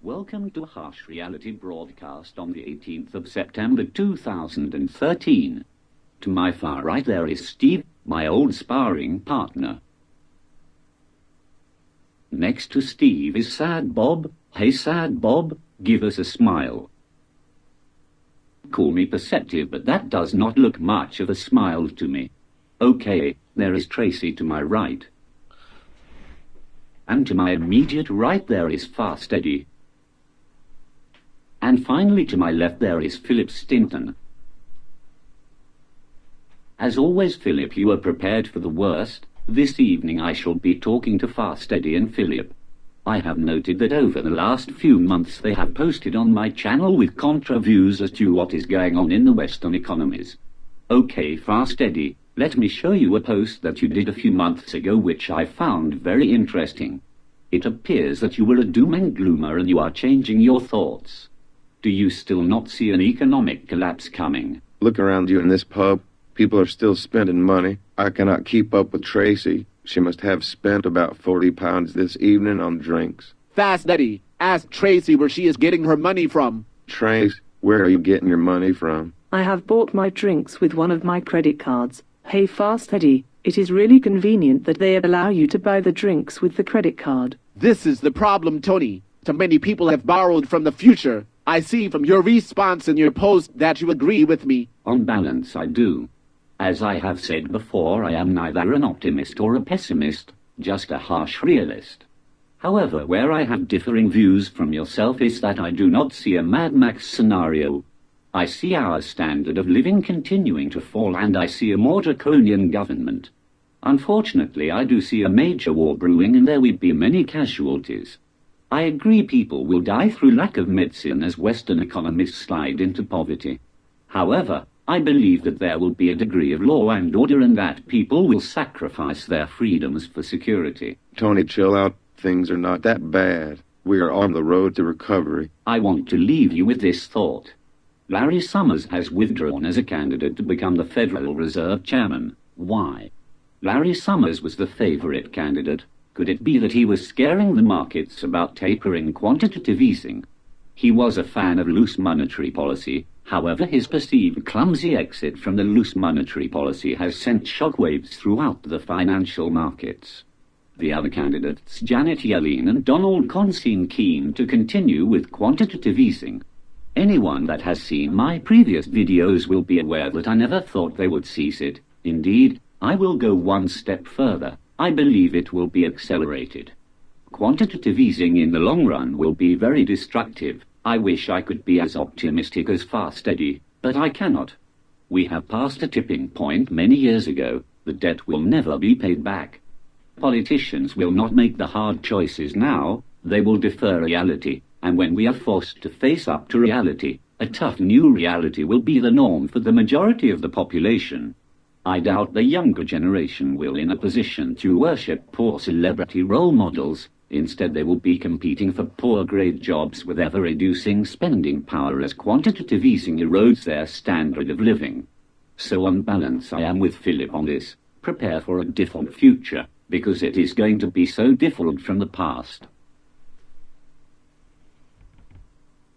Welcome to a harsh reality broadcast on the 18th of September 2013. To my far right there is Steve, my old sparring partner. Next to Steve is Sad Bob. Hey Sad Bob, give us a smile. Call me perceptive, but that does not look much of a smile to me. Okay, there is Tracy to my right. And to my immediate right there is Fast Eddie. And finally to my left there is Philip Stinton. As always, Philip, you are prepared for the worst. This evening I shall be talking to Fast Eddie and Philip. I have noted that over the last few months they have posted on my channel with contra views as to what is going on in the Western economies. Okay, Fast Eddie, let me show you a post that you did a few months ago which I found very interesting. It appears that you were a doom and gloomer and you are changing your thoughts. Do you still not see an economic collapse coming? Look around you in this pub. People are still spending money. I cannot keep up with Tracy. She must have spent about 40 pounds this evening on drinks. Fast Eddie, ask Tracy where she is getting her money from. Trace, where are you getting your money from? I have bought my drinks with one of my credit cards. Hey Fast Eddie, it is really convenient that they allow you to buy the drinks with the credit card. This is the problem, Tony. So many people have borrowed from the future. I see from your response in your post that you agree with me. On balance, I do. As I have said before, I am neither an optimist or a pessimist, just a harsh realist. However, where I have differing views from yourself is that I do not see a Mad Max scenario. I see our standard of living continuing to fall, and I see a more draconian government. Unfortunately, I do see a major war brewing, and there will be many casualties. I agree people will die through lack of medicine as Western economies slide into poverty. However, I believe that there will be a degree of law and order and that people will sacrifice their freedoms for security. Tony, chill out. Things are not that bad. We are on the road to recovery. I want to leave you with this thought. Larry Summers has withdrawn as a candidate to become the Federal Reserve Chairman. Why? Larry Summers was the favorite candidate. Could it be that he was scaring the markets about tapering quantitative easing? He was a fan of loose monetary policy. However, his perceived clumsy exit from the loose monetary policy has sent shockwaves throughout the financial markets. The other candidates, Janet Yellen and Donald Con, seem keen to continue with quantitative easing. Anyone that has seen my previous videos will be aware that I never thought they would cease it. Indeed, I will go one step further. I believe it will be accelerated. Quantitative easing in the long run will be very destructive. I wish I could be as optimistic as Fast Eddie, but I cannot. We have passed a tipping point many years ago. The debt will never be paid back. Politicians will not make the hard choices now. They will defer reality, and when we are forced to face up to reality, a tough new reality will be the norm for the majority of the population. I doubt the younger generation will in a position to worship poor celebrity role models. Instead, they will be competing for poor-grade jobs with ever-reducing spending power as quantitative easing erodes their standard of living. So on balance, I am with Philip on this. Prepare for a different future, because it is going to be so different from the past.